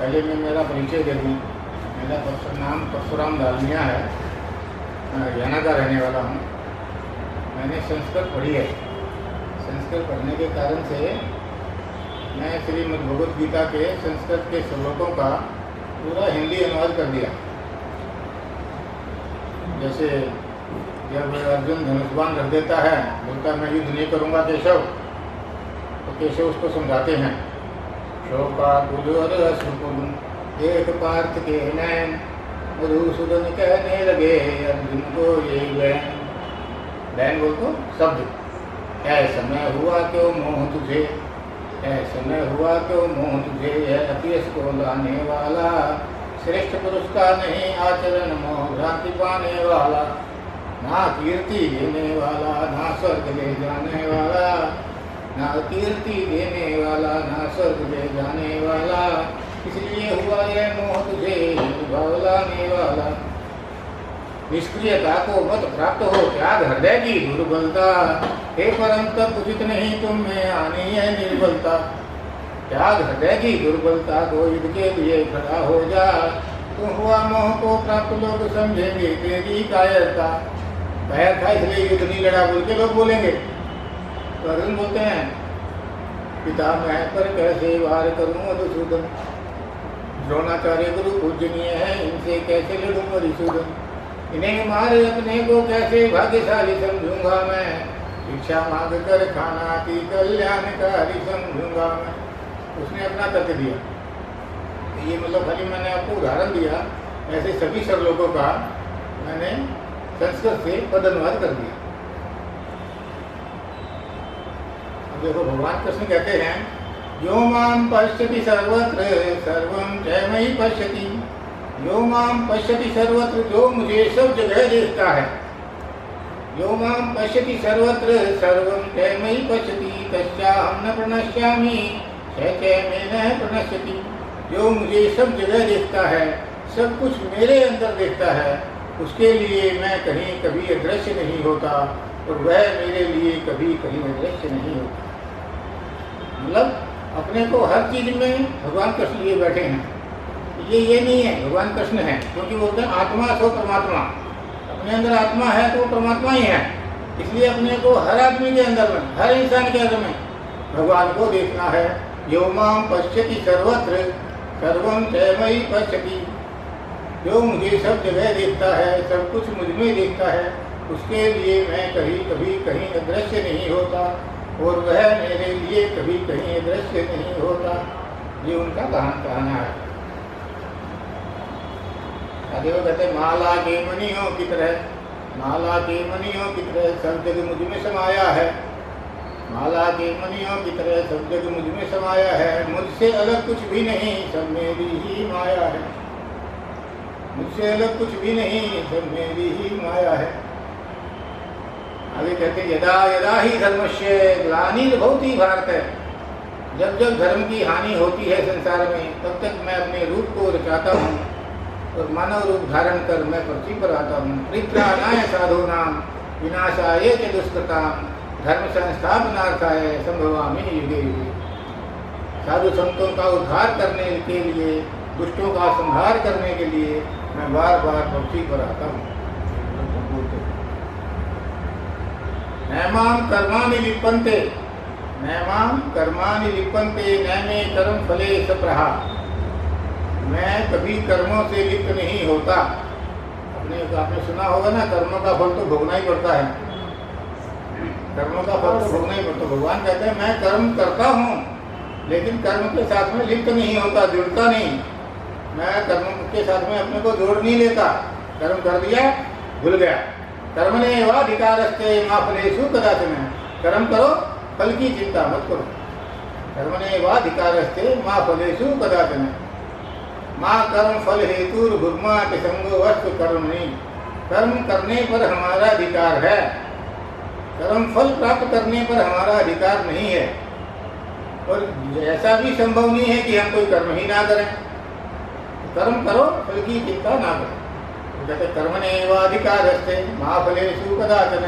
पहले मैं मेरा परिचय दे दूँ। मेरा नाम परशुराम दालमिया है, मैं हरियाणा का रहने वाला हूँ। मैंने संस्कृत पढ़ी है। संस्कृत पढ़ने के कारण से मैं श्रीमद् भगवद गीता के संस्कृत के श्लोकों का पूरा हिंदी अनुवाद कर दिया। जैसे जब अर्जुन धनुष्बाण रख देता है, बोलता मैं युद्ध नहीं करूँगा केशव, तो केशव उसको समझाते हैं, शोकाकुल और अश्रुकुल एक पार्थ के नैन, मधुसूदन कहने लगे अर्जुन को ये बैन बोल तो शब्द, ऐसा मैं हुआ क्यों मोह तुझे, ऐसा मैं हुआ क्यों मोह तुझे, यह अतियस को लाने वाला, श्रेष्ठ पुरुष का नहीं आचरण, मोह भ्रांति पाने वाला, ना कीर्ति देने वाला, ना स्वर्ग ले जाने वाला, ना कीर्ति देने वाला, ना स्वर्ग ले जाने वाला, इसलिए हुआ यह मोह तुझे भवलाने वाला। निष्क्रियता को मत प्राप्त हो, त्याग हृदय की दुर्बलता, हे परम तप उचित नहीं तुम में आनी है निर्बलता। त्याग हृदय की दुर्बलता को युद्ध के लिए खड़ा हो जा, तुम हुआ मोह को प्राप्त लोग समझेंगे तेरी कायरता। कायर था इसलिए युद्ध नहीं लड़ा बोल के लोग बोलेंगे। तो अर्जुन बोलते हैं, पिता मैं पर कैसे वार करूं मधुसूदन, द्रोणाचार्य गुरु पूजनीय है, इनसे कैसे लड़ूं मधुसूदन, इन्हें मारे अपने को कैसे भाग्यशाली समझूंगा मैं, शिक्षा मांग कर खाना की कल्याणकारी समझूंगा मैं। उसने अपना तर्क दिया। ये मतलब खाली मैंने आपको उदाहरण दिया, ऐसे सभी श्लोकों का मैंने संस्कृत से पद अनुवाद कर दिया। अब देखो भगवान कृष्ण कहते हैं, यो माम पश्यति सर्वत्र सर्वं च मयि पश्यति, यो माम पश्यति सर्वत्र, जो मुझे सब जगह देखता है, यो माम पश्यति सर्वत्र सर्वं च मयि पश्यति, तस्याहं न प्रणश्यामि च में न प्रणश्यति। जो मुझे सब जगह देखता है, सब कुछ मेरे अंदर देखता है, उसके लिए मैं कहीं कभी अदृश्य नहीं होता और वह मेरे लिए कभी कहीं अदृश्य नहीं होता। मतलब अपने को हर चीज में भगवान कृष्ण लिए बैठे हैं। ये नहीं है भगवान कृष्ण है, क्योंकि बोलते हैं आत्मा सो परमात्मा, अपने अंदर आत्मा है तो परमात्मा ही है। इसलिए अपने को हर आदमी के अंदर में, हर इंसान के अंदर में भगवान को देखना है। यो माम पश्यति सर्वत्र सर्वं च मयि पश्यति, जो मुझे सब जगह देखता है, सब कुछ मुझ में देखता है, उसके लिए मैं कभी कहीं अदृश्य नहीं होता और वह मेरे लिए कभी कहीं अदृश्य नहीं होता। ये उनका कहना है। आगे वो कहते माला के मणियों की तरह, माला के मणियों की तरह सब जग मुझ में समाया है, माला के मणियों की तरह सब जग मुझ में समाया है, मुझसे अलग कुछ भी नहीं सब मेरी ही माया है, मुझसे अलग कुछ भी नहीं सब मेरी ही माया है। आगे कहते यदा यदा ही धर्मस्य ग्लानिर्भवति भारत, जब जब धर्म की हानि होती है संसार में, तब तक मैं अपने रूप को रचाता हूँ और मानव रूप धारण कर मैं पृथ्वी पर आता हूँ। परित्राणाय साधूनां विनाशाय च दुष्कृतां, धर्म संस्थापनार्थाय संभवामि युगे युगे। साधु संतों का उद्धार करने के लिए, दुष्टों का संहार करने के लिए मैं बार बार पृथ्वी पर आता हूँ। नैमां कर्माणि लिप्यन्ते, नैमां कर्माणि लिप्यन्ते न मे कर्म फले सप्रहा, मैं कभी कर्मों से लिप्त नहीं होता। आपने सुना होगा ना, कर्मों का फल तो भोगना ही पड़ता है, कर्मों का फल तो भोगना ही पड़ता। भगवान कहते हैं मैं कर्म करता हूँ लेकिन कर्म के साथ में लिप्त नहीं होता, जुड़ता नहीं। मैं कर्म के साथ में अपने को जोड़ नहीं लेता। कर्म कर दिया, भूल गया। कर्मणे वाधिकारस्ते मा फलेषु कदाचन, कर्म करो फल की चिंता मत करो। कर्मणे वाधिकारस्ते मा फलेषु कदाचन, माँ कर्म फल हेतुर्भुर्मा संगो वस्तु कर्म नहीं। कर्म करने पर हमारा अधिकार है, कर्म फल प्राप्त करने पर हमारा अधिकार नहीं है, और ऐसा भी संभव नहीं है कि हम कोई कर्म ही ना करें। कर्म करो, फल की चिंता ना करो। कहते कर्मण्येवाधिकारस्ते मा फलेषु कदाचन,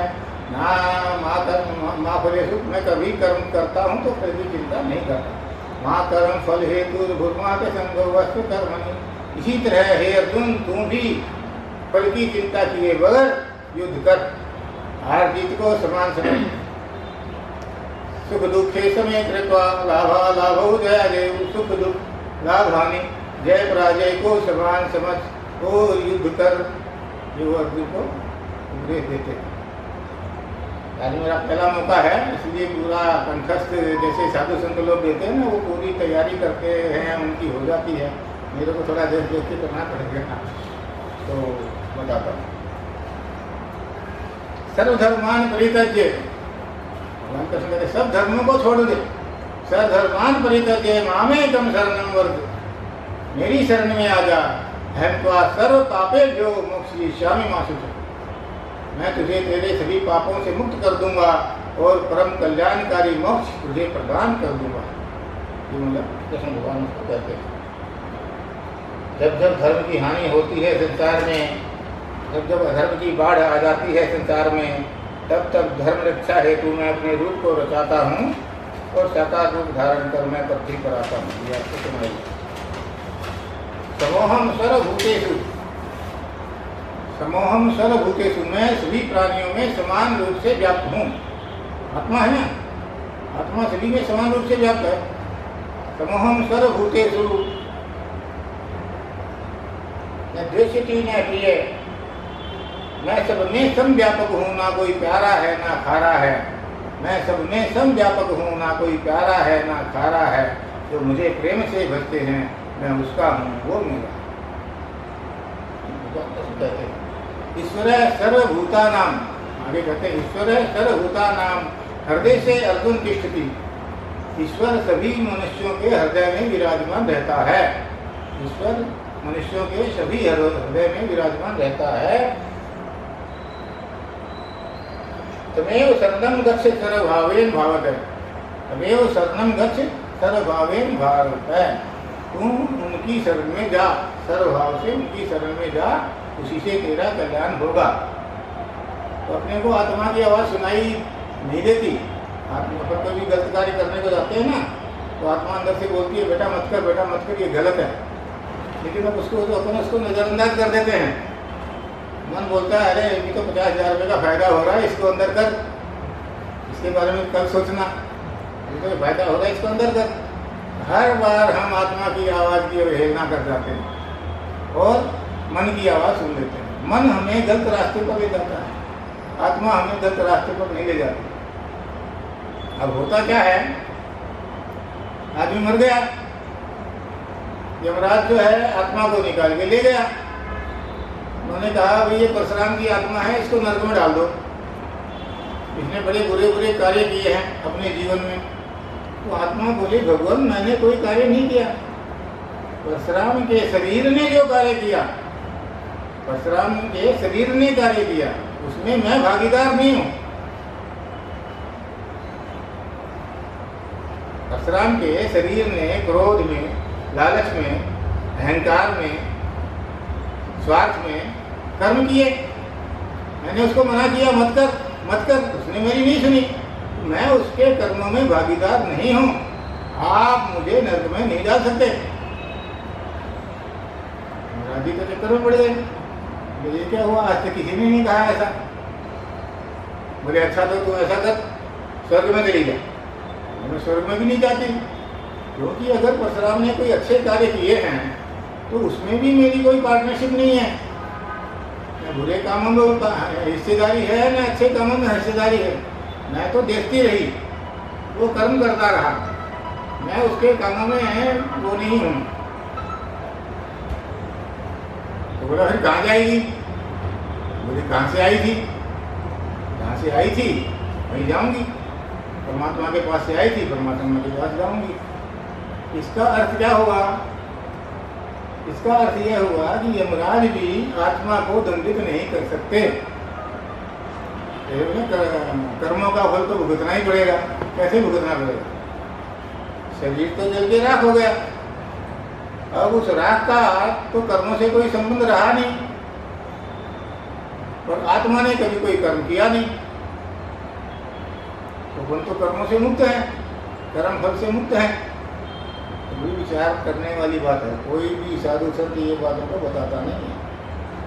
ना माँ फलेषु, मैं कभी कर्म करता हूँ तो फल की चिंता नहीं करता। माँ कर्म फल हेतु भूर्मा के संग वस्तु कर्मणि। इसी तरह हे अर्जुन, तू भी फल की चिंता किए बगैर युद्ध कर, हार जीत को समान समझ। सुख दुखे समय कृपा लाभा लाभो जय देव। सुख दुख लाभ हानि जय पराजय को समान समझ और युद्ध कर, जो अर्जुन को उपदेश देते हैं। आज मेरा पहला मौका है, इसलिए पूरा कंठस्थ जैसे साधु संत लोग देते हैं ना, वो पूरी तैयारी करते हैं, उनकी हो जाती है। मेरे को थोड़ा देख देख के करना पड़ेगा, तो बताता हूँ। सर्वधर्मान परित्यज्य, भगवान कृष्ण कहते सब धर्मों को छोड़ दे। सर्वधर्मान परित्यज्य मामेकं शरणं व्रज, मेरी शरण में आ जा। अहं त्वा सर्व पापेभ्यो मोक्षयिष्यामि मा शुचः, मैं तुझे तेरे सभी पापों से मुक्त कर दूंगा और परम कल्याणकारी मोक्ष तुझे प्रदान कर दूंगा। ये मतलब कृष्ण भगवान उसको कहते हैं। जब जब धर्म की हानि होती है संसार में, जब जब अधर्म की बाढ़ आ जाती है संसार में, तब तब धर्म रक्षा हेतु मैं अपने रूप को रचाता हूँ और साकार रूप धारण कर मैं पृथ्वी पर आता हूँ। ये आपको सुनाइए। समोहम सर्वभूतेषु, समोहम सर्वभूतेषु, मैं सभी प्राणियों में समान रूप से व्याप्त हूँ। आत्मा है ना, आत्मा सभी में समान रूप से व्याप्त है। समोहम सर्वभूतेषु न द्वेष्यति न प्रिय, मैं सब में समव्यापक हूँ, ना कोई प्यारा है ना खारा है। मैं सब में समव्यापक हूँ, ना कोई प्यारा है ना खारा है। जो मुझे प्रेम से भजते हैं मैं उसका हूँ, वो मेरा। ईश्वर सर्वभूतानां, आगे कहते हैं ईश्वर सर्वभूतानां हृदय से अर्जुन तिष्ठति। ईश्वर सभी मनुष्यों के हृदय में विराजमान रहता है। ईश्वर मनुष्यों के सभी हृदय में विराजमान रहता है। तमेव शरणं गच्छ सर्वभावेन भावत, तमेव शरणं गच्छ सर्वभावेन भावत। तुम उनकी शरण में जा, सर्वभाव से उनकी शरण में जा, उसी से तेरा कल्याण होगा। तो अपने को आत्मा की आवाज़ सुनाई नहीं देती। आत्मा पर कभी गलत कार्य करने को जाते हैं ना, तो आत्मा अंदर से बोलती है बेटा मत कर, बेटा मत कर, ये गलत है। लेकिन अब उसको तो अपन उसको नज़रअंदाज कर देते हैं। मन बोलता है अरे ये तो 50,000 रुपये का फायदा हो रहा है, इसको अंदर कर, इसके बारे में कल सोचना, ये तो फायदा हो रहा है, इसको अंदर कर। हर बार हम आत्मा की आवाज़ की अवहेलना कर जाते हैं और मन की आवाज़ सुन लेते हैं। मन हमें गलत रास्ते पर ले जाता है, आत्मा हमें गलत रास्ते पर नहीं ले जाती। अब होता क्या है, आदमी मर गया, यमराज जो है आत्मा को निकाल के ले गया। उन्होंने कहा भाई ये परशुराम की आत्मा है, इसको नरक में डाल दो, इसने बड़े बुरे बुरे कार्य किए हैं अपने जीवन में। तो आत्मा बोली भगवान मैंने कोई कार्य नहीं किया, परशुराम के शरीर ने जो कार्य किया, परशुराम के शरीर ने कार्य किया, उसमें मैं भागीदार नहीं हूँ। परशुराम के शरीर ने क्रोध में, लालच में, अहंकार में, स्वार्थ में कर्म किए। मैंने उसको मना किया मत कर मत कर, उसने मेरी नहीं सुनी। मैं उसके कर्मों में भागीदार नहीं हूँ, आप मुझे नरक में नहीं डाल सकते। राजी के चक्कर में पड़ गए। ये क्या हुआ, आज तक किसी ने नहीं कहा ऐसा। बोले अच्छा तो तू ऐसा कर, स्वर्ग में चली जा। मैं स्वर्ग में भी नहीं जाती, क्योंकि अगर परशुराम ने कोई अच्छे कार्य किए हैं तो उसमें भी मेरी कोई पार्टनरशिप नहीं है। न बुरे कामों में हिस्सेदारी है, न अच्छे कामों में हिस्सेदारी है। मैं तो देखती रही, वो कर्म करता रहा, मैं उसके कामों में वो नहीं हूँ। तो बोला फिर कहाँ जाएगी? बोले कहाँ से आई थी? जहाँ से आई थी वहीं जाऊँगी। परमात्मा के पास से आई थी, परमात्मा के पास जाऊँगी। इसका अर्थ क्या हुआ? इसका अर्थ यह हुआ कि यमराज भी आत्मा को दंडित नहीं कर सकते। कर्मों का फल तो भुगतना ही पड़ेगा। कैसे भुगतना पड़ेगा? शरीर तो जल के राख हो गया, अब उस राख का तो कर्मों से कोई संबंध रहा नहीं, और आत्मा ने कभी कोई कर्म किया नहीं, तो फल तो कर्मों से मुक्त है, कर्म फल से मुक्त है। भी विचार करने वाली बात है। कोई भी साधु संत ये बातों को बताता नहीं है,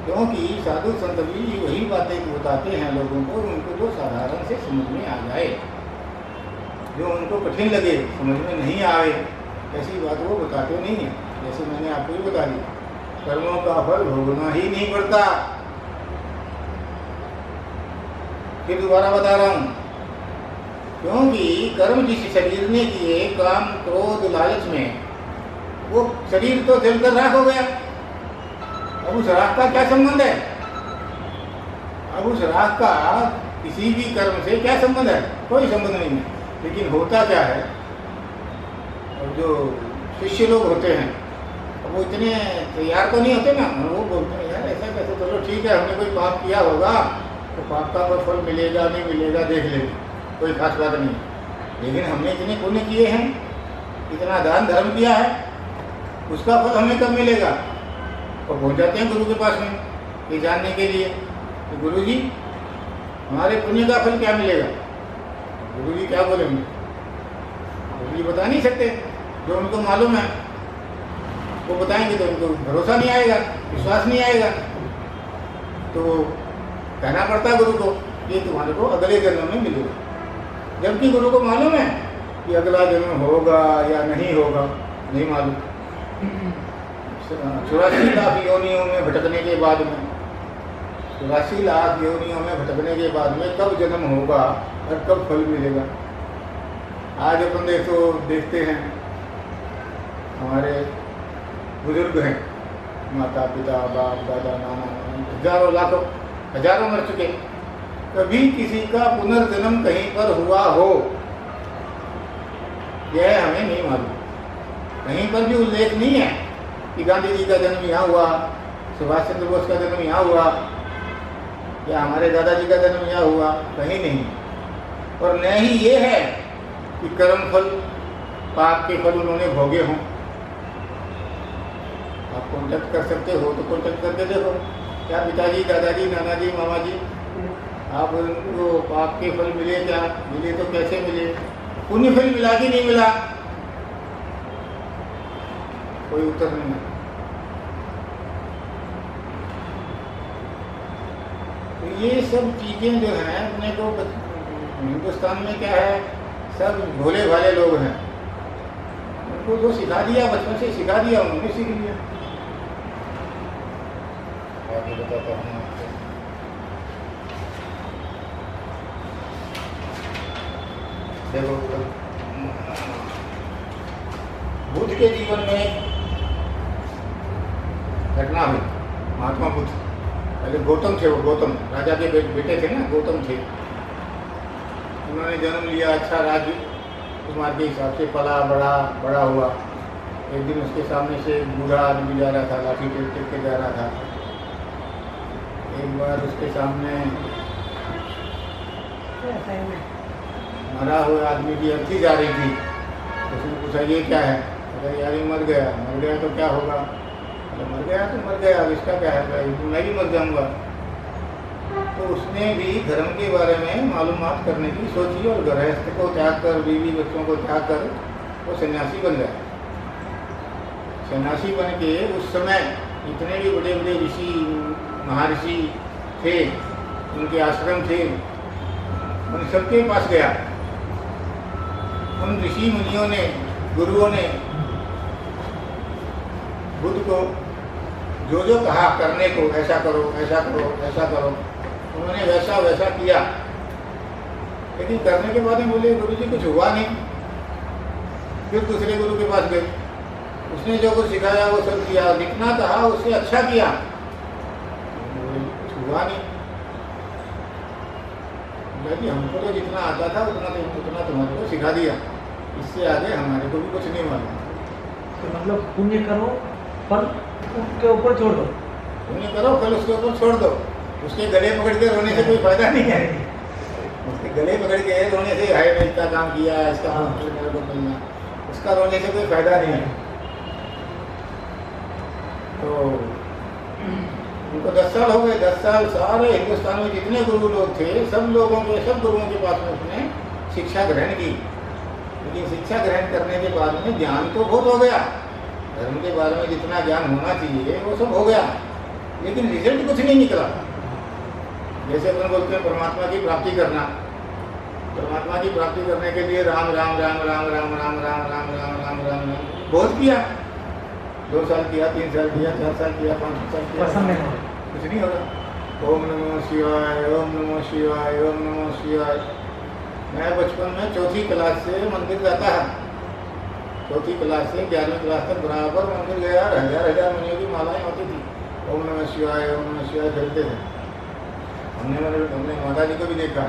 क्योंकि साधु संत भी वही बातें बताते हैं लोगों को, उनको जो साधारण से समझ में आ जाए, जो उनको कठिन लगे, समझ में नहीं आए, ऐसी बात वो बताते नहीं हैं। जैसे मैंने आपको ही बता दी, कर्मों का फल भोगना ही नहीं पड़ता। फिर दोबारा बता रहा हूँ, क्योंकि कर्म जिस शरीर ने किए काम क्रोध लालच में, वो शरीर तो जलकर राख हो गया। अब उस राख का क्या संबंध है? अब उस राख का किसी भी कर्म से क्या संबंध है? कोई संबंध नहीं है। लेकिन होता क्या है, और जो शिष्य लोग होते हैं वो इतने तैयार तो नहीं होते ना, वो बोलते हैं यार ऐसा कैसे, चलो ठीक है हमने कोई पाप किया होगा तो पाप का कोई फल मिलेगा नहीं मिलेगा देख लेंगे, कोई खास बात नहीं। लेकिन हमने इतने पुण्य किए हैं, इतना दान धर्म किया है, उसका फल हमें कब मिलेगा? और पहुँच जाते हैं गुरु के पास में ये जानने के लिए कि गुरु जी हमारे पुण्य का फल क्या मिलेगा। गुरु जी क्या बोलेंगे? गुरु जी बता नहीं सकते, जो उनको मालूम है वो बताएंगे तो उनको भरोसा नहीं आएगा, विश्वास नहीं आएगा, तो कहना पड़ता है गुरु को ये तुम्हारे को अगले जन्म में मिलेगा। जबकि गुरु को मालूम है कि अगला जन्म होगा या नहीं होगा, नहीं मालूम। 84 लाख योनियों में भटकने के बाद में, 84 लाख योनियों में भटकने के बाद में कब जन्म होगा और कब फल मिलेगा। आज अपन देखते हैं हमारे बुजुर्ग हैं, माता पिता बाप दादा नाना, हजारों लाखों हजारों मर चुके, कभी किसी का पुनर्जन्म कहीं पर हुआ हो यह हमें नहीं मालूम। कहीं पर भी उल्लेख नहीं है कि गांधी जी का जन्म यहाँ हुआ, सुभाष चंद्र बोस का जन्म यहाँ हुआ, या हमारे दादाजी का जन्म यहाँ हुआ, कहीं नहीं। और न ही ये है कि कर्म फल पाप के फल उन्होंने भोगे हों। आप कॉन्टेक्ट कर सकते हो तो कॉन्टेक्ट करके देखो, क्या पिताजी दादाजी नाना जी मामा जी आप उनको पाप के फल मिले? क्या मिले? तो कैसे मिले? पुण्य फल मिला कि नहीं मिला? कोई उत्तर नहीं है। तो ये सब चीजें जो हैं अपने को, हिंदुस्तान में क्या है, सब भोले भाले लोग हैं, उनको जो सिखा दिया बचपन से सिखा दिया उन्होंने सीख लिया। आगे बताता हूँ आपको। देखो बुद्ध के जीवन में घटना हुई। महात्मा बुद्ध, पहले गौतम थे, वो गौतम राजा के बेटे थे ना, गौतम थे। उन्होंने जन्म लिया, अच्छा राजकुमार के हिसाब से पला बड़ा हुआ। एक दिन उसके सामने से बूढ़ा आदमी जा रहा था, लाठी टेक के जा रहा था। एक बार उसके सामने मरा हुआ आदमी की अर्थी जा रही थी, उसने पूछा ये क्या है? अगर यार मर गया तो क्या होगा? अगर मर गया तो मर गया, अब इसका क्या है, मैं भी मर जाऊंगा। तो उसने भी धर्म के बारे में मालूमात करने की सोची और गृहस्थ को त्याग कर, बीवी बच्चों को त्याग कर वो सन्यासी बन गया। सन्यासी बन के उस समय इतने भी बड़े बड़े ऋषि महर्षि थे, उनके आश्रम थे, उन सबके पास गया। उन ऋषि मुनियों ने, गुरुओं ने बुद्ध को जो जो कहा करने को, ऐसा करो ऐसा करो ऐसा करो, उन्होंने वैसा वैसा किया। लेकिन करने के बाद में बोले गुरु जी कुछ हुआ नहीं। फिर दूसरे गुरु के पास गए, उसने जो कुछ सिखाया वो सब किया, जितना कहा उससे अच्छा किया, कुछ हुआ नहीं। कि हमको तो जितना आता था उतना तुम्हारे को सिखा दिया, इससे आगे हमारे को भी कुछ नहीं मालूम। तो मतलब पुण्य करो फल उसके ऊपर छोड़ दो, पुण्य करो फल उसके ऊपर छोड़ दो। उसके गले पकड़ के रोने से कोई फायदा नहीं है। उसके गले पकड़ के रोने से हाय मैं इतना काम किया, इसका मेरे को मिलना, उसका रोने से कोई फायदा नहीं है। तो उनको 10 साल हो गए। 10 साल सारे हिंदुस्तान में जितने गुरु लोग थे, सब गुरुओं के पास में उसने शिक्षा ग्रहण की। लेकिन शिक्षा ग्रहण करने के बाद में ज्ञान तो बहुत हो गया, धर्म के बारे में जितना ज्ञान होना चाहिए वो सब हो गया, लेकिन रिजल्ट कुछ नहीं निकला। जैसे अपन बोलते हैं परमात्मा की प्राप्ति करना, परमात्मा की प्राप्ति करने के लिए राम राम राम राम राम राम राम राम राम राम राम राम बहुत किया, 2 साल किया, 3 साल किया, 4 साल किया, 5 साल किया, कुछ नहीं होगा। ओम नमो शिवाय, ओम नमो शिवाय, ओम नमो शिवाय। मैं बचपन में 4ठी क्लास से मंदिर जाता है, 4ठी क्लास से 11वीं क्लास तक बराबर मंदिर गया, हजार मनियों की मालाएं होती थी, ओम नमः शिवाय, ओम नमः शिवाय करते थे। हमने माता जी को भी देखा,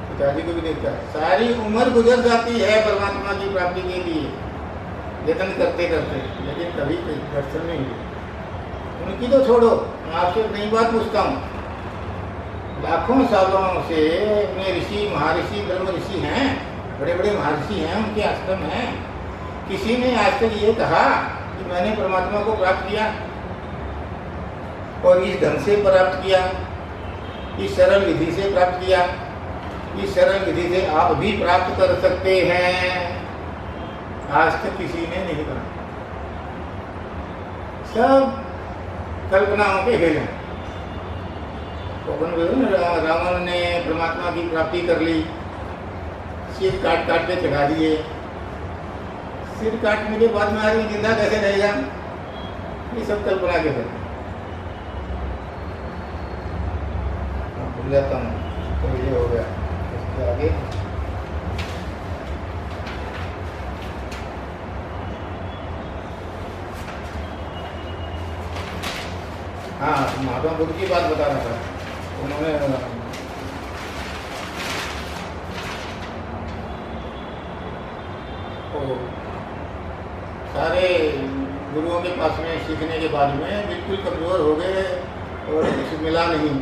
पिताजी को भी देखा, सारी उम्र गुजर जाती है परमात्मा की प्राप्ति के लिए यत्न करते करते, लेकिन कभी दर्शन नहीं हुए। उनकी तो छोड़ो, मैं आपसे एक नई बात पूछता हूँ, लाखों सालों से अपने ऋषि, महर्षि, ब्रह्म ऋषि हैं, बड़े बड़े महर्षि हैं, उनके आश्रम हैं, किसी ने आज तक ये कहा कि मैंने परमात्मा को प्राप्त किया और इस ढंग से प्राप्त किया, इस सरल विधि से प्राप्त किया, इस सरल विधि से आप भी प्राप्त कर सकते हैं? आज तक किसी ने नहीं कहा, सब कल्पनाओं के खेल हैं। रावण ने परमात्मा की प्राप्ति कर ली, सिर काट काट के चढ़ा दिए, सिर काटने के बाद में आदमी जिंदा कैसे रहेगा? ये सब कल्पना के खेल। भूल जाता हूँ तो ये हो गया, इसके आगे हाँ, महात्मा बुद्ध की बात बता रहा था। उन्होंने सारे गुरुओं के पास में सीखने के बाद में बिल्कुल कमज़ोर हो गए और कुछ मिला नहीं,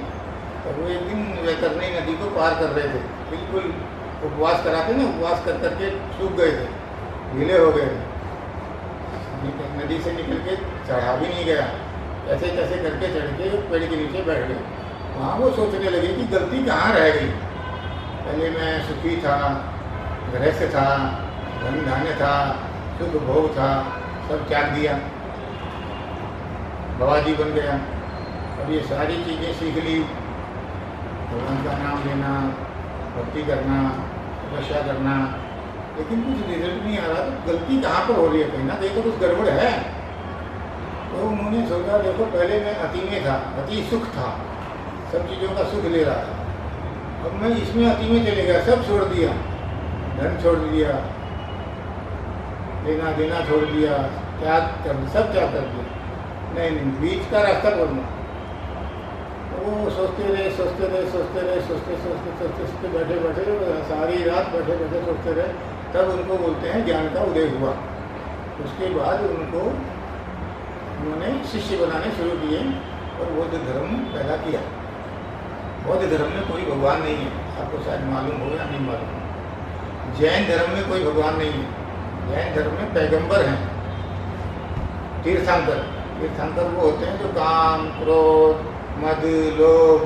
तो वो एक दिन वैतरणी नदी को पार कर रहे थे, बिल्कुल उपवास कराते ना, उपवास कर करके सूख गए थे, ढीले हो गए थे, नदी से निकल के चढ़ा भी नहीं गया, ऐसे कैसे करके चढ़ के पेड़ के नीचे बैठ गए। वहाँ वो सोचने लगे कि गलती कहाँ रह गई, पहले मैं सुखी था, गृहस्थ था, धन धान्य था, सुख भोग था, सब त्याग दिया, बाबाजी बन गया, अब ये सारी चीज़ें सीख ली, भगवान का नाम लेना, भक्ति करना, तपस्या करना, लेकिन कुछ रिजल्ट नहीं आ रहा, तो गलती कहाँ पर हो रही है? कहीं ना कहीं तो कुछ गड़बड़ है। तो उन्होंने सोचा देखो पहले मैं अति में था, अति सुख था, सब चीज़ों का सुख ले रहा था, अब मैं इसमें अति में चले गया, सब छोड़ दिया, धन छोड़ दिया, लेना देना छोड़ दिया, त्याग कर, सब त्याग कर दिया, नहीं बीच का रास्ता बोलना। तो वो सोचते रहे सोचते रहे सोचते रहे सोचते सोचते सोचते सोचते बैठे बैठे सारी रात बैठे बैठे सोचते रहे, तब उनको बोलते हैं ज्ञान का उदय हुआ। उसके बाद उन्होंने शिष्य बनाने शुरू किए और बौद्ध धर्म पैदा किया। बौद्ध धर्म में कोई भगवान नहीं है, आपको शायद मालूम हो या नहीं मालूम। जैन धर्म में कोई भगवान नहीं है, जैन धर्म में पैगंबर हैं, तीर्थंकर। तीर्थंकर वो होते हैं जो काम, क्रोध, मद, लोभ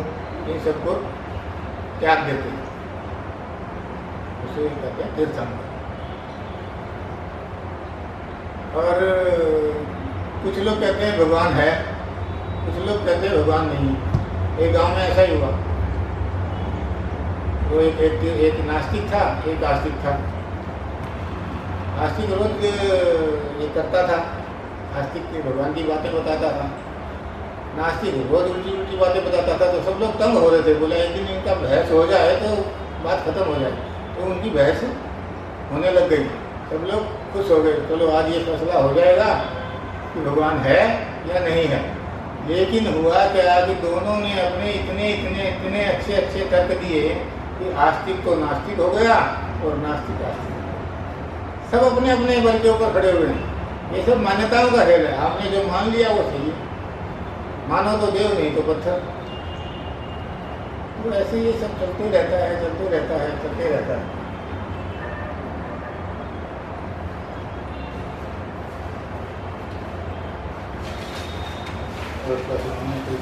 इन सबको त्याग देते हैं, उसे कहते हैं तीर्थंकर। और कुछ लोग कहते हैं भगवान है, कुछ लोग कहते हैं भगवान नहीं। एक गांव में ऐसा ही हुआ, तो एक नास्तिक था, एक आस्तिक था। आस्तिक रोज ये करता था, आस्तिक के भगवान की बातें बताता था, नास्तिक रोज उल्टी उल्टी बातें बताता था। तो सब लोग तंग हो रहे थे, बोला एक दिन इनका बहस हो जाए तो बात खत्म हो जाए। तो उनकी बहस होने लग गई, सब लोग खुश हो गए, चलो आज ये फैसला हो जाएगा कि भगवान है या नहीं है। लेकिन हुआ क्या कि दोनों ने अपने इतने इतने इतने अच्छे अच्छे तर्क दिए कि आस्तिक तो नास्तिक हो गया और नास्तिक आस्तिक। सब अपने अपने बल के ऊपर खड़े हुए हैं। ये सब मान्यताओं का खेल है, आपने जो मान लिया वो सही है, मानो तो देव नहीं तो पत्थर। तो ऐसे ये सब चलते रहता है, चलते रहता है, चलते रहता है।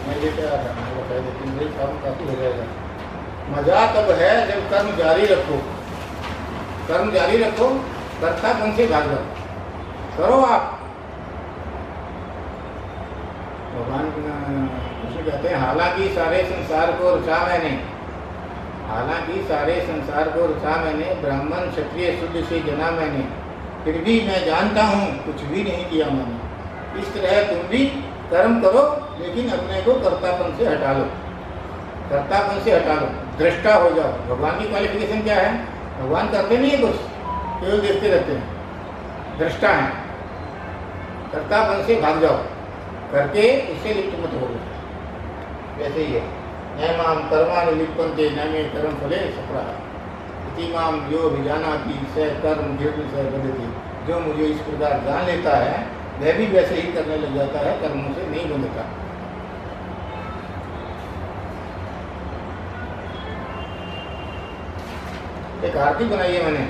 मैं ये क्या बता लेकिन मेरे काम काफ़ी हो जाएगा। मजा तब है जब कर्म जारी रखो, कर्म जारी रखो कर्तापन से भाग जाओ, करो आप। भगवान कृष्ण कहते हैं हालांकि सारे संसार को रचा मैंने, हालांकि सारे संसार को रचा मैंने, ब्राह्मण क्षत्रिय शुद्ध से जना मैंने, फिर भी मैं जानता हूँ कुछ भी नहीं किया मैंने। इस तरह तुम भी कर्म करो, लेकिन अपने को कर्तापन से हटा लो, कर्तापन से हटा लो, दृष्टा हो जाओ। भगवान की क्वालिफिकेशन क्या है? भगवान करते नहीं है कुछ, केवल देखते रहते हैं, दृष्टा हैं। कर्तापन से भाग जाओ, करके उससे लिप्त मत हो। वैसे ही है, नैमाम कर्माणि लिप्यन्ते नैमे कर्म फले सफलः इति माम यो विजानाति स कर्म धीर्घ स बध्यते। जो मुझे इस प्रकार जान लेता है वह भी वैसे ही करने लग जाता है, कर्मों से नहीं बंधता। एक आरती बनाई है मैंने,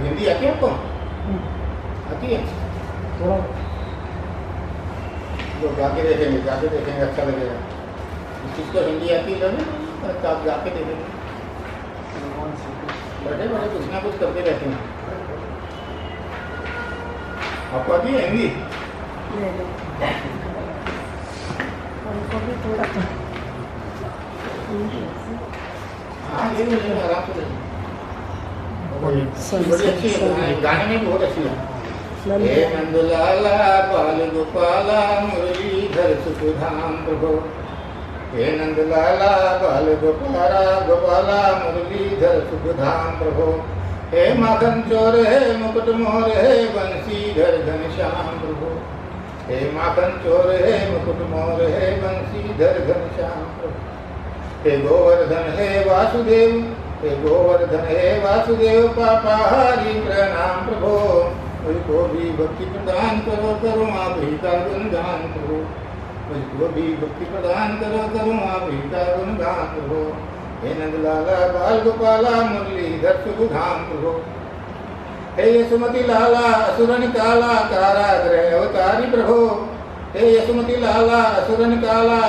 हिंदी आती है आपको? आती है? थोड़ा जो गा के देखेंगे, गा के देखेंगे, अच्छा लगेगा। जिसको हिंदी आती है तो आप गा के देखेंगे, बैठे बैठे कुछ ना कुछ करते रहते हैं। आपको आती है हिंदी? हाँ, ये आराम से बड़ी अच्छी है, गाने में बहुत अच्छी है। हे नंदलाला बाल गोपाला मुरलीधर सुखधाम प्रभो, हे नंदलाला बाल गोपाला गोपाला मुरलीधर सुखधाम प्रभो, हे माखन चोर हे मुकुट मोर हे बंसीधर घनश्याम प्रभो, हे माखन चोर हे मुकुट मोर हे बंसीधर घनश्याम प्रभो, हे गोवर्धन हे वासुदेव, हे गोवर्धन हे वासुदेव पापाहारी प्रणाम प्रभो, मुझको भी भक्ति प्रदान करो, करो आप ही का गुणगान करो, मुझको भी भक्ति प्रदान करो, करो आप ही का गुणगान करो। हे नंदलाला बाल गोपाला मुरलीधर सुखधाम प्रभो, हे यशोमती लाला असुरन काला कारागृह अवतारी प्रभो, हे यशोमती लाला असुरन काला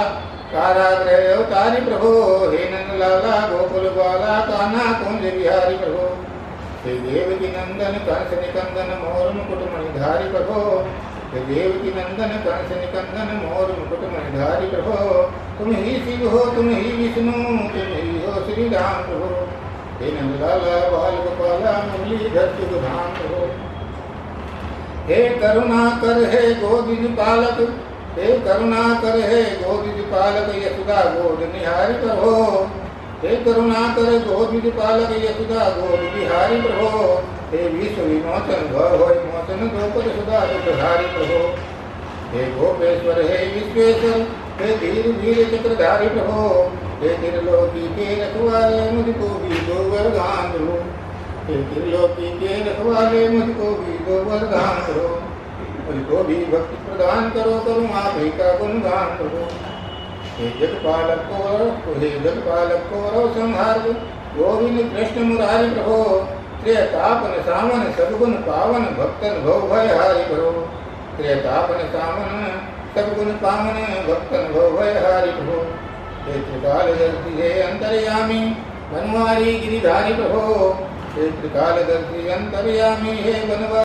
कारागृह अवतारी प्रभो, हे नंदलाला गोकुल बाला कान्हा कुंज बिहारी प्रभो, हे देवकी नंदन कंस निकंदन मोर मुकुट मणिधारी प्रभो, हे देवकी नंदन कंस निकंदन मोर मुकुट मणिधारी प्रभो, तुम ही शिव हो, तुम ही विष्णु, तुम ही हो श्री राम प्रभो, हे नंदलाला बाल गोपाला मुरलीधर सुखधाम प्रभो, हे करुणा कर हे गोविंद पालक, हे करुणा कर हे गोविंद पालक यशोदा गोद निहारी प्रभो, हे करुणा कर गोविंद पालक यशोदा गोद बिहारी प्रभो, हे विश्व विमोचन भव होय मोचन द्रौपद सुधा दुखधारी प्रभो, हे गोपेश्वर हे विश्वेश्वर, हे धीर धीर चक्रधारी प्रभो, हे त्रिलोकी के रखवाले मुझको भी दो वरदान दो, हे त्रिलोकी के रखवाले मुझको भी दो वरदान करो, मुझको भी भक्ति प्रदान करो, करूँ आप ही का गुणगान करो। हे जगपालक को, हे जगपालक को संहार गोविंद कृष्ण मुरारी प्रभो, त्रियतापन सामन सद्गुण पावन भक्तन भव भय हारी प्रभो, त्रियतापन सामन सद्गुण पावन भक्तन भव भय हारी प्रभो, हे त्रिकालदर्शी हे अंतर्यामी बनवारी गिरिधारी प्रभो, हे त्रिकालदर्शी अंतर्यामी हे बनवारी